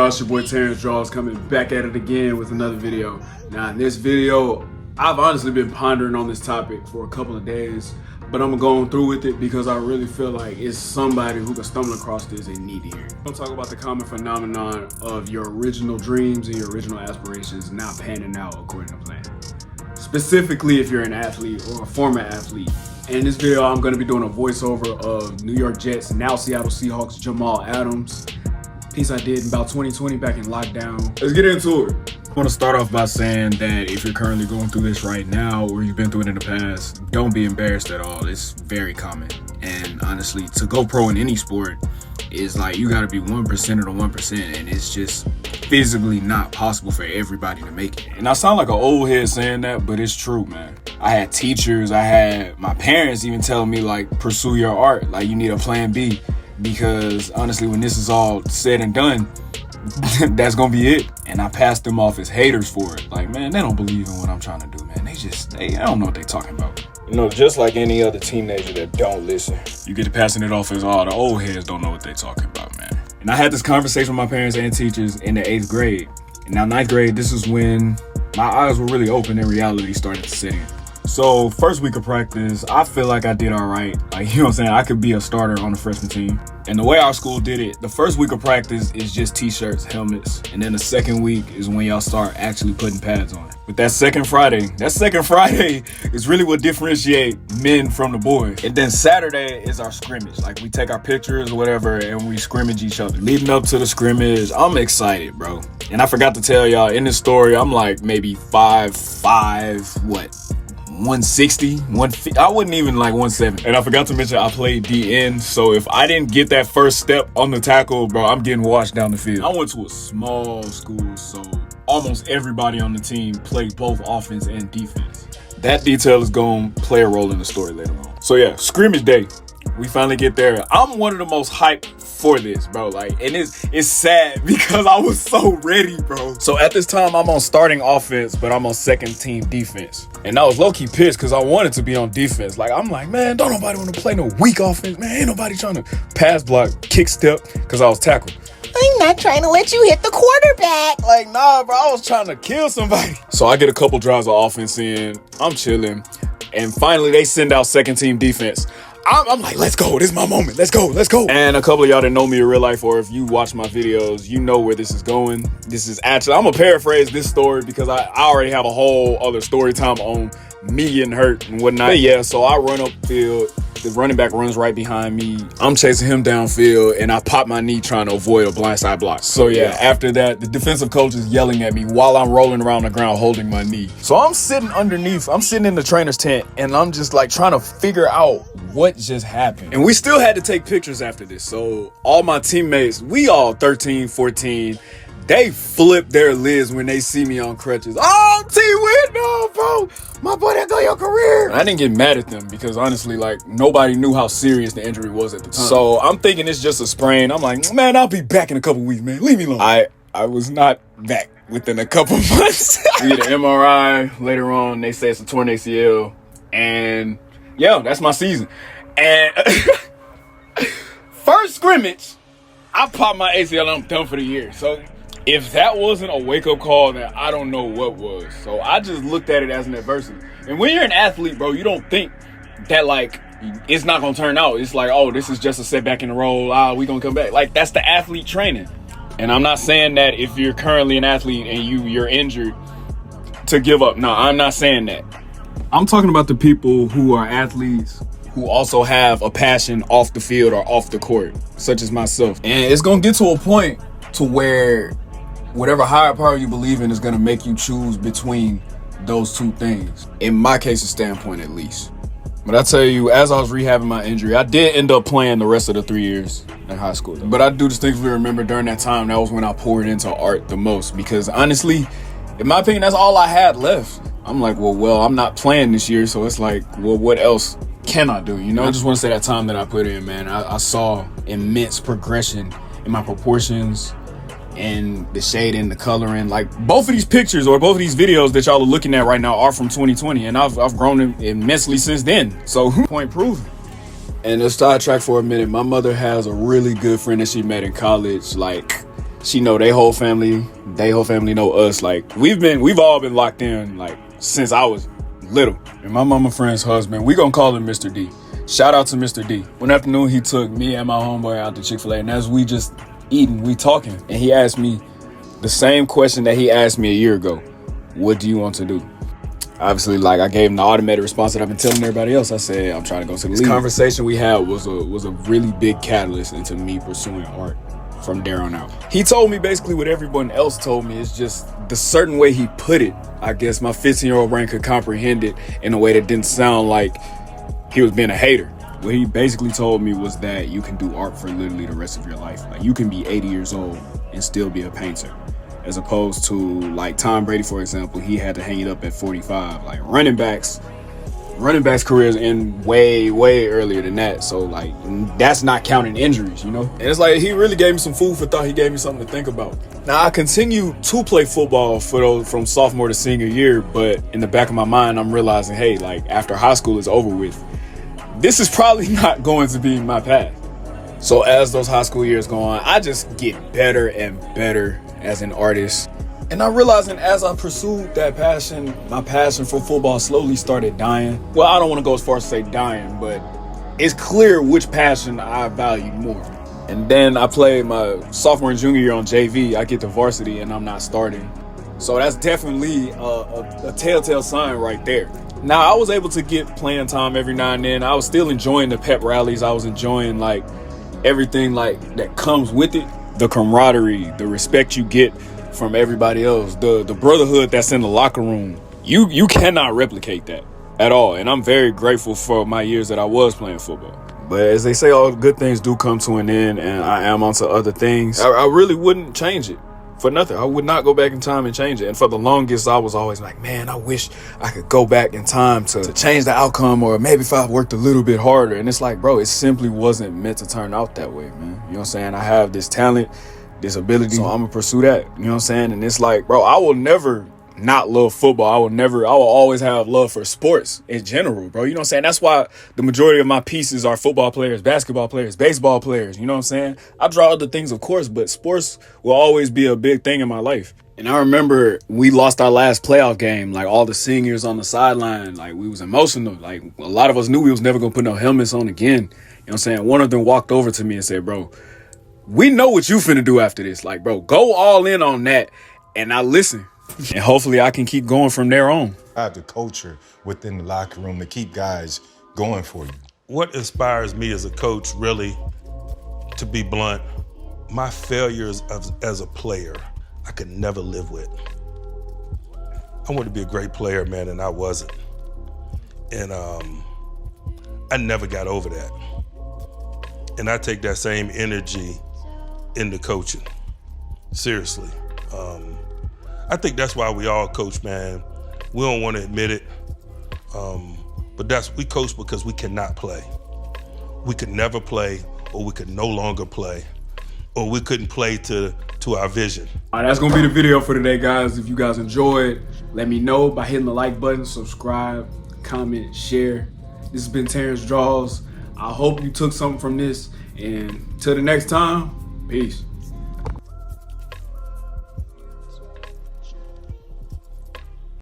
It's your boy TerranceDraws coming back at it again with another video. Now in this video, I've honestly been pondering on this topic for a couple of days, but I'm going through with it because I really feel like it's somebody who can stumble across this and need to hear it. I'm talking about the common phenomenon of your original dreams and your original aspirations not panning out according to plan. Specifically if you're an athlete or a former athlete. In this video, I'm going to be doing a voiceover of New York Jets, now Seattle Seahawks, Jamal Adams. Piece I did in about 2020 back in lockdown. Let's get into it. I want to start off by saying that if you're currently going through this right now or you've been through it in the past, don't be embarrassed at all. It's very common. And honestly, to go pro in any sport is like you got to be 1% of the 1%, and it's just physically not possible for everybody to make it. And I sound like an old head saying that, but it's true, man. I had teachers, I had my parents even telling me like, pursue your art, like you need a plan B. Because honestly, when this is all said and done, that's gonna be it. And I passed them off as haters for it. Like, man, they don't believe in what I'm trying to do, man. I don't know what they're talking about. You know, just like any other teenager that don't listen, you get to passing it off as all the old heads don't know what they're talking about, man. And I had this conversation with my parents and teachers in the 8th grade. And now 9th grade, this is when my eyes were really open and reality started to set in. So first week of practice, I feel like I did all right. Like, you know what I'm saying? I could be a starter on the freshman team. And the way our school did it, the first week of practice is just t-shirts, helmets. And then the second week is when y'all start actually putting pads on. But that second Friday is really what differentiate men from the boys. And then Saturday is our scrimmage. Like, we take our pictures or whatever and we scrimmage each other. Leading up to the scrimmage, I'm excited, bro. And I forgot to tell y'all, in this story, I'm like maybe 5'5", 160, 150, I wasn't even like 170. And I forgot to mention I played DN, so if I didn't get that first step on the tackle, bro, I'm getting washed down the field. I went to a small school, so almost everybody on the team played both offense and defense. That detail is going to play a role in the story later on. So yeah, scrimmage day. We finally get there. I'm one of the most hyped for this, bro. Like, and it's sad because I was so ready, bro. So at this time, I'm on starting offense, but I'm on second team defense. And I was low-key pissed because I wanted to be on defense. Like, I'm like, man, don't nobody want to play no weak offense, man. Ain't nobody trying to pass block, kick step, because I was tackled. I'm not trying to let you hit the quarterback. Like, nah, bro, I was trying to kill somebody. So I get a couple drives of offense in. I'm chilling. And finally, they send out second team defense. I'm like, let's go. This is my moment. Let's go. Let's go. And a couple of y'all that know me in real life, or if you watch my videos, you know where this is going. This is actually, I'm going to paraphrase this story because I already have a whole other story time on me getting hurt and whatnot. But yeah, so I run upfield. The running back runs right behind me. I'm chasing him downfield, and I pop my knee trying to avoid a blindside block. So yeah, after that, the defensive coach is yelling at me while I'm rolling around the ground holding my knee. So I'm sitting underneath. I'm sitting in the trainer's tent, and I'm just like trying to figure out what just happened. And we still had to take pictures after this. So all my teammates, we all 13, 14, they flip their lids when they see me on crutches. Oh, T-Win, no, bro. My boy, that go your career. I didn't get mad at them because honestly, like, nobody knew how serious the injury was at the time. So I'm thinking it's just a sprain. I'm like, man, I'll be back in a couple weeks, man. Leave me alone. I was not back within a couple months. We get an MRI later on. They say it's a torn ACL. And yeah, that's my season. And first scrimmage, I popped my ACL and I'm done for the year. So if that wasn't a wake-up call, then I don't know what was. So I just looked at it as an adversity. And when you're an athlete, bro, you don't think that, like, it's not going to turn out. It's like, oh, this is just a setback in the role. We going to come back. Like, that's the athlete training. And I'm not saying that if you're currently an athlete and you're injured to give up. No, I'm not saying that. I'm talking about the people who are athletes who also have a passion off the field or off the court, such as myself. And it's going to get to a point to where whatever higher power you believe in is going to make you choose between those two things. In my case's standpoint, at least. But I tell you, as I was rehabbing my injury, I did end up playing the rest of the 3 years in high school. But I do distinctly remember during that time, that was when I poured into art the most. Because honestly, in my opinion, that's all I had left. I'm like, well, I'm not playing this year. So it's like, well, what else can I do? You know, I just want to say that time that I put in, man, I saw immense progression in my proportions and the shading, the coloring. Like, both of these pictures or both of these videos that y'all are looking at right now are from 2020, and I've grown immensely since then. So point proven. And to sidetrack for a minute, my mother has a really good friend that she met in college. Like, She know they whole family know us. Like we've all been locked in like since I was little. And my mama friend's husband, we gonna call him Mr. D. Shout out to Mr. D. One afternoon he took me and my homeboy out to Chick-fil-A, and as we just eating, we talking, and he asked me the same question that he asked me a year ago. What do you want to do? Obviously, like, I gave him the automated response that I've been telling everybody else. I said, I'm trying to go to the league. This conversation we had was a really big catalyst into me pursuing art from there on out. He told me basically what everyone else told me. It's just the certain way he put it. I guess my 15-year-old brain could comprehend it in a way that didn't sound like he was being a hater. What he basically told me was that you can do art for literally the rest of your life. Like, you can be 80 years old and still be a painter. As opposed to, like, Tom Brady, for example, he had to hang it up at 45. Like, running backs careers end way earlier than that. So, like, that's not counting injuries, you know? And it's like, he really gave me some food for thought. He gave me something to think about. Now, I continue to play football for those from sophomore to senior year, but in the back of my mind, I'm realizing, hey, like, after high school is over with, this is probably not going to be my path. So as those high school years go on, I just get better and better as an artist. And I'm realizing as I pursued that passion, my passion for football slowly started dying. Well, I don't want to go as far as to say dying, but it's clear which passion I valued more. And then I played my sophomore and junior year on JV. I get to varsity and I'm not starting. So that's definitely a telltale sign right there. Now, I was able to get playing time every now and then. I was still enjoying the pep rallies. I was enjoying, like, everything, like, that comes with it. The camaraderie, the respect you get from everybody else, the brotherhood that's in the locker room. You cannot replicate that at all. And I'm very grateful for my years that I was playing football. But as they say, all good things do come to an end, and I am onto other things. I really wouldn't change it for nothing. I would not go back in time and change it. And for the longest, I was always like, man, I wish I could go back in time to change the outcome, or maybe if I worked a little bit harder. And it's like, bro, it simply wasn't meant to turn out that way, man. You know what I'm saying? I have this talent, this ability, so I'm gonna pursue that. You know what I'm saying? And it's like, bro, I will never not love football. I will always have love for sports in general, bro. You know what I'm saying? That's why the majority of my pieces are football players, basketball players, baseball players. You know what I'm saying? I draw other things, of course, but sports will always be a big thing in my life. And I remember we lost our last playoff game, like all the seniors on the sideline, like we was emotional. Like a lot of us knew we was never gonna put no helmets on again. You know what I'm saying? One of them walked over to me and said, bro, we know what you finna do after this. Like, bro, go all in on that. And I listen. And hopefully I can keep going from there on. I have the culture within the locker room to keep guys going for you. What inspires me as a coach, really, to be blunt, my failures as a player, I could never live with. I wanted to be a great player, man, and I wasn't. And I never got over that. And I take that same energy into coaching, seriously. I think that's why we all coach, man. We don't want to admit it, but we coach because we cannot play. We could never play, or we could no longer play, or we couldn't play to our vision. All right, that's gonna be the video for today, guys. If you guys enjoyed, let me know by hitting the like button, subscribe, comment, share. This has been TerranceDraws. I hope you took something from this, and till the next time, peace.